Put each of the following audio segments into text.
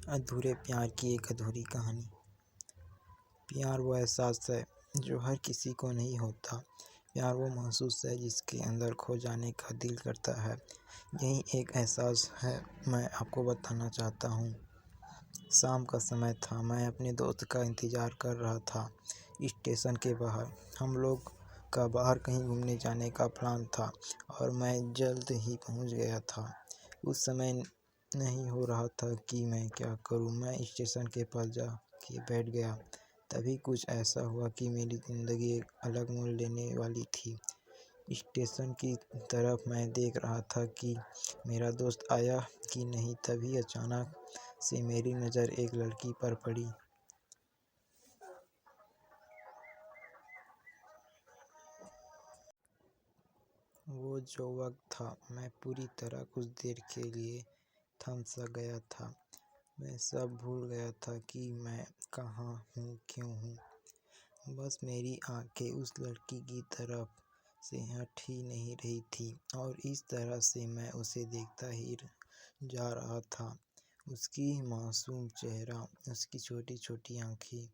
अधूरे प्यार की एक अधूरी कहानी। प्यार वो एहसास है जो हर किसी को नहीं होता। प्यार वो महसूस है जिसके अंदर खो जाने का दिल करता है। यही एक एहसास है मैं आपको बताना चाहता हूँ। शाम का समय था। मैं अपने दोस्त का इंतज़ार कर रहा था स्टेशन के बाहर। हम लोग का बाहर कहीं घूमने जाने का प्लान था और मैं जल्द ही पहुँच गया था। उस समय नहीं हो रहा था कि मैं क्या करूं। मैं स्टेशन के पास जा के बैठ गया। तभी कुछ ऐसा हुआ कि मेरी ज़िंदगी एक अलग मोड़ लेने वाली थी। स्टेशन की तरफ मैं देख रहा था कि मेरा दोस्त आया कि नहीं। तभी अचानक से मेरी नज़र एक लड़की पर पड़ी। वो जो वक्त था, मैं पूरी तरह कुछ देर के लिए थम सा गया था। मैं सब भूल गया था कि मैं कहाँ हूँ, क्यों हूँ। बस मेरी आंखें उस लड़की की तरफ से हट ही नहीं रही थी और इस तरह से मैं उसे देखता ही जा रहा था। उसकी मासूम चेहरा, उसकी छोटी छोटी आंखें,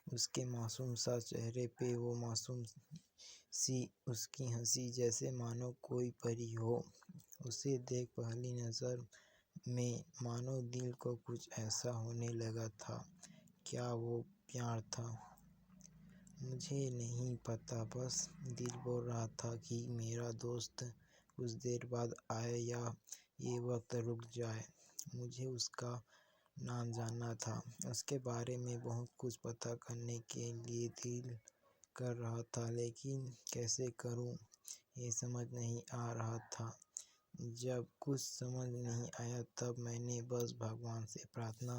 उसके मासूम सा चेहरे पे वो मासूम सी उसकी हंसी, जैसे मानो कोई परी हो। उसे देख पहली नज़र में मानो दिल को कुछ ऐसा होने लगा था। क्या वो प्यार था? मुझे नहीं पता, बस दिल बोल रहा था कि मेरा दोस्त कुछ देर बाद आए या ये वक्त रुक जाए। मुझे उसका नाम जानना था, उसके बारे में बहुत कुछ पता करने के लिए दिल कर रहा था, लेकिन कैसे करूं ये समझ नहीं आ रहा था। जब कुछ समझ नहीं आया तब मैंने बस भगवान से प्रार्थना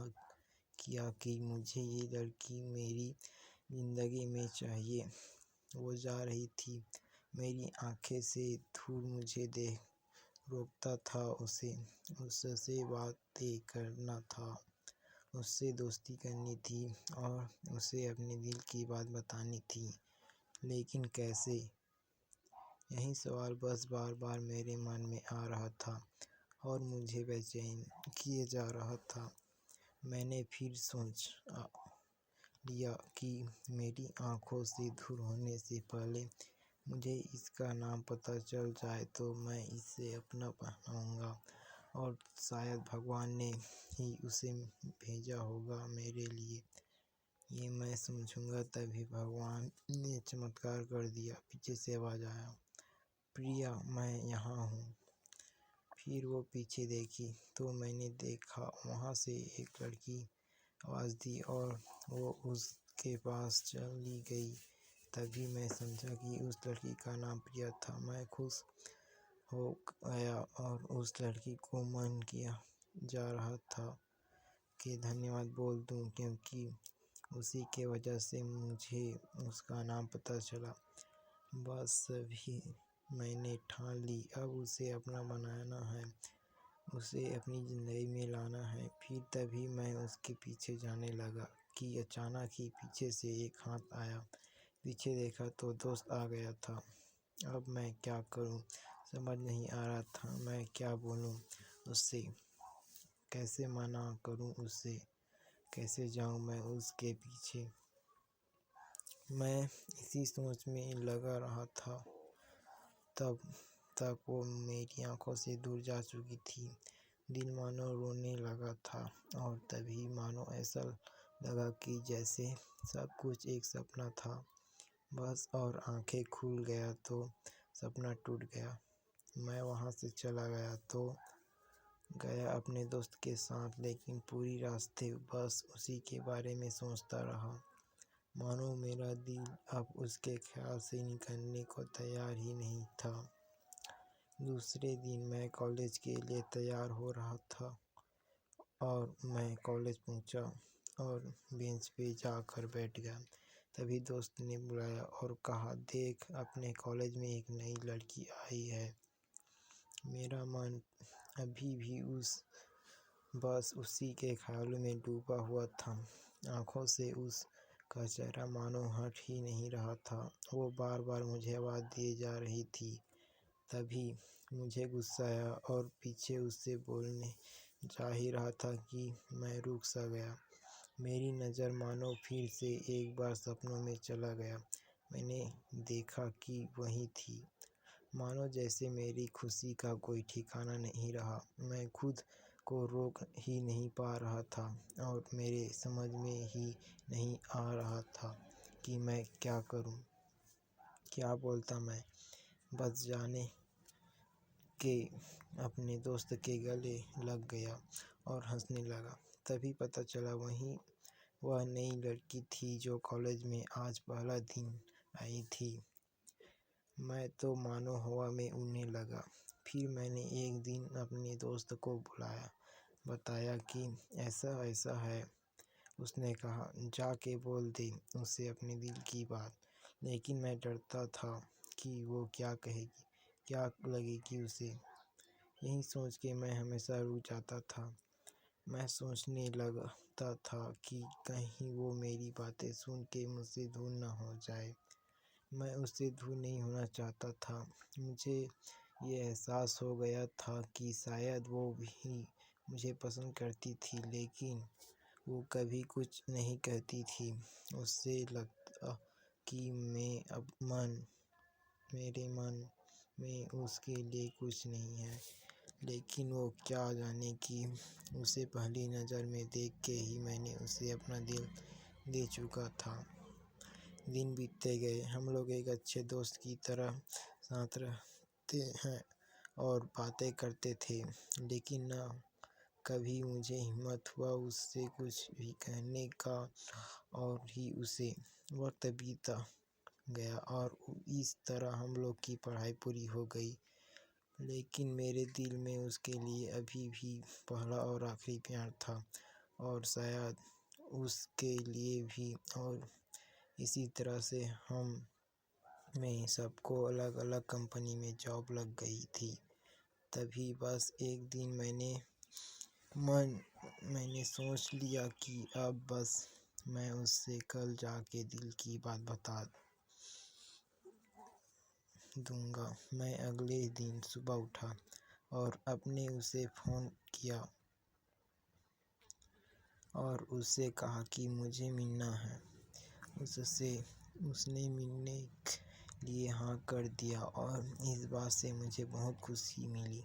किया कि मुझे ये लड़की मेरी ज़िंदगी में चाहिए। वो जा रही थी, मेरी आंखें से धूल मुझे देख रोकता था। उससे बातें करना था, उससे दोस्ती करनी थी और उसे अपने दिल की बात बतानी थी, लेकिन कैसे? यही सवाल बस बार बार मेरे मन में आ रहा था और मुझे बेचैन किए जा रहा था। मैंने फिर सोच लिया कि मेरी आंखों से धूल होने से पहले मुझे इसका नाम पता चल जाए तो मैं इसे अपना बनाऊंगा और शायद भगवान ने ही उसे भेजा होगा मेरे लिए। ये मैं समझूंगा। तभी भगवान ने चमत्कार कर दिया। पीछे से आवाज़ आया, प्रिया मैं यहाँ हूँ। फिर वो पीछे देखी तो मैंने देखा वहाँ से एक लड़की आवाज़ दी और वो उसके पास चली गई। तभी मैं समझा कि उस लड़की का नाम प्रिया था। मैं खुश हो गया और उस लड़की को मन किया जा रहा था कि धन्यवाद बोल दूं, क्योंकि उसी के वजह से मुझे उसका नाम पता चला। बस अभी मैंने ठान ली, अब उसे अपना बनाना है, उसे अपनी ज़िंदगी में लाना है। फिर तभी मैं उसके पीछे जाने लगा कि अचानक ही पीछे से एक हाथ आया। पीछे देखा तो दोस्त आ गया था। अब मैं क्या करूं समझ नहीं आ रहा था। मैं क्या बोलूं उससे, कैसे मना करूं उससे, कैसे जाऊं मैं उसके पीछे। मैं इसी सोच में लगा रहा था तब तक वो मेरी आंखों से दूर जा चुकी थी। दिल मानो रोने लगा था और तभी मानो ऐसा लगा कि जैसे सब कुछ एक सपना था बस, और आंखें खुल गया तो सपना टूट गया। मैं वहाँ से चला गया तो गया अपने दोस्त के साथ, लेकिन पूरी रास्ते बस उसी के बारे में सोचता रहा। मानो मेरा दिल अब उसके ख्याल से निकलने को तैयार ही नहीं था। दूसरे दिन मैं कॉलेज के लिए तैयार हो रहा था और मैं कॉलेज पहुंचा और बेंच पे जाकर बैठ गया। तभी दोस्त ने बुलाया और कहा, देख अपने कॉलेज में एक नई लड़की आई है। मेरा मन अभी भी बस उसी के ख्यालों में डूबा हुआ था। आंखों से उसका चेहरा मानो हट ही नहीं रहा था। वो बार बार मुझे आवाज़ दिए जा रही थी। तभी मुझे गुस्सा आया और पीछे उससे बोलने जा ही रहा था कि मैं रुक सा गया। मेरी नज़र मानो फिर से एक बार सपनों में चला गया। मैंने देखा कि वही थी, मानो जैसे मेरी खुशी का कोई ठिकाना नहीं रहा। मैं खुद को रोक ही नहीं पा रहा था और मेरे समझ में ही नहीं आ रहा था कि मैं क्या करूं, क्या बोलता। मैं बस जाने के अपने दोस्त के गले लग गया और हंसने लगा। तभी पता चला वह नई लड़की थी जो कॉलेज में आज पहला दिन आई थी। मैं तो मानो हवा में उड़ने लगा। फिर मैंने एक दिन अपने दोस्त को बुलाया, बताया कि ऐसा ऐसा है। उसने कहा, जाके बोल दे उसे अपने दिल की बात। लेकिन मैं डरता था कि वो क्या कहेगी, क्या लगेगी उसे। यही सोच के मैं हमेशा रुक जाता था। मैं सोचने लगता था कि कहीं वो मेरी बातें सुन के मुझसे दूर न हो जाए। मैं उससे दूर नहीं होना चाहता था। मुझे ये एहसास हो गया था कि शायद वो भी मुझे पसंद करती थी, लेकिन वो कभी कुछ नहीं कहती थी। उससे लगता कि मेरे मन में उसके लिए कुछ नहीं है, लेकिन वो क्या जाने कि उसे पहली नज़र में देख के ही मैंने उसे अपना दिल दे चुका था। दिन बीतते गए, हम लोग एक अच्छे दोस्त की तरह साथ रहते हैं और बातें करते थे, लेकिन न कभी मुझे हिम्मत हुआ उससे कुछ भी कहने का। और ही उसे वक्त बीता गया और इस तरह हम लोग की पढ़ाई पूरी हो गई। लेकिन मेरे दिल में उसके लिए अभी भी पहला और आखिरी प्यार था, और शायद उसके लिए भी। और इसी तरह से हम में सबको अलग अलग कंपनी में जॉब लग गई थी। तभी बस एक दिन मैंने सोच लिया कि अब बस मैं उससे कल जाके दिल की बात बता दूंगा। मैं अगले दिन सुबह उठा और अपने उसे फ़ोन किया और उससे कहा कि मुझे मिलना है उसने मिलने के लिए हाँ कर दिया और इस बात से मुझे बहुत खुशी मिली।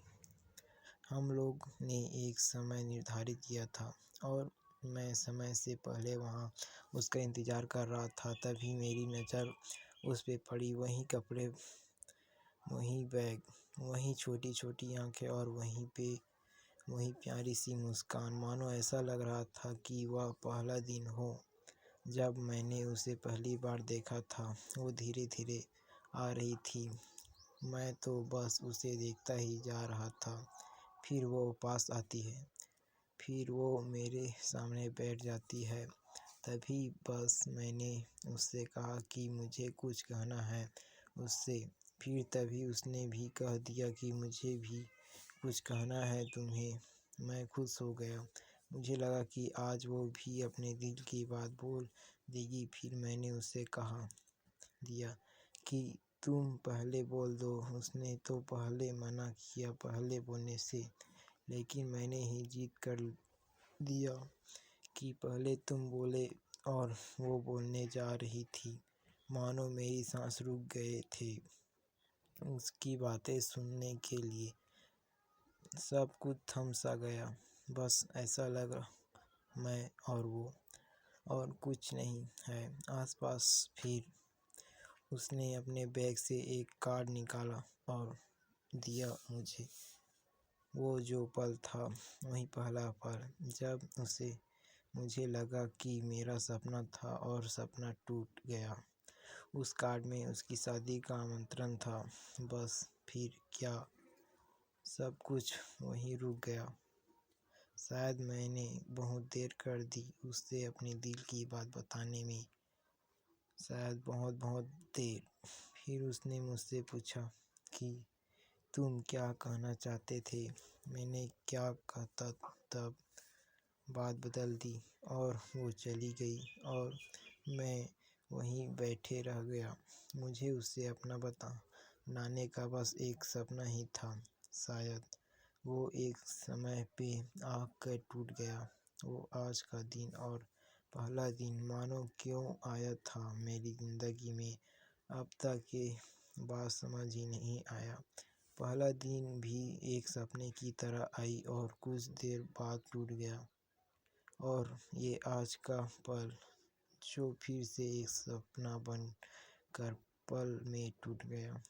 हम लोग ने एक समय निर्धारित किया था और मैं समय से पहले वहाँ उसका इंतज़ार कर रहा था। तभी मेरी नज़र उस पे पड़ी। वही कपड़े, वही बैग, वही छोटी छोटी आँखें और वही प्यारी सी मुस्कान। मानो ऐसा लग रहा था कि वह पहला दिन हो जब मैंने उसे पहली बार देखा था। वो धीरे धीरे आ रही थी। मैं तो बस उसे देखता ही जा रहा था। फिर वो पास आती है, फिर वो मेरे सामने बैठ जाती है। तभी बस मैंने उससे कहा कि मुझे कुछ कहना है उससे। फिर तभी उसने भी कह दिया कि मुझे भी कुछ कहना है तुम्हें। मैं खुश हो गया। मुझे लगा कि आज वो भी अपने दिल की बात बोल देगी। फिर मैंने उसे कहा दिया कि तुम पहले बोल दो। उसने तो पहले मना किया पहले बोलने से, लेकिन मैंने ही जीत कर दिया कि पहले तुम बोले। और वो बोलने जा रही थी, मानो मेरी सांस रुक गए थे उसकी बातें सुनने के लिए। सब कुछ थम सा गया। बस ऐसा लगा मैं और वो और कुछ नहीं है आसपास। फिर उसने अपने बैग से एक कार्ड निकाला और दिया मुझे। वो जो पल था वही पहला पल जब मुझे लगा कि मेरा सपना था और सपना टूट गया। उस कार्ड में उसकी शादी का आमंत्रण था। बस फिर क्या, सब कुछ वहीं रुक गया। शायद मैंने बहुत देर कर दी उससे अपने दिल की बात बताने में, शायद बहुत बहुत देर। फिर उसने मुझसे पूछा कि तुम क्या कहना चाहते थे। मैंने क्या कहता, तब बात बदल दी और वो चली गई और मैं वहीं बैठे रह गया। मुझे उससे अपना बताने का बस एक सपना ही था। शायद वो एक समय पे आकर टूट गया। वो आज का दिन और पहला दिन मानो क्यों आया था मेरी ज़िंदगी में, अब तक ये बात समझ ही नहीं आया। पहला दिन भी एक सपने की तरह आई और कुछ देर बाद टूट गया, और ये आज का पल जो फिर से एक सपना बन कर पल में टूट गया।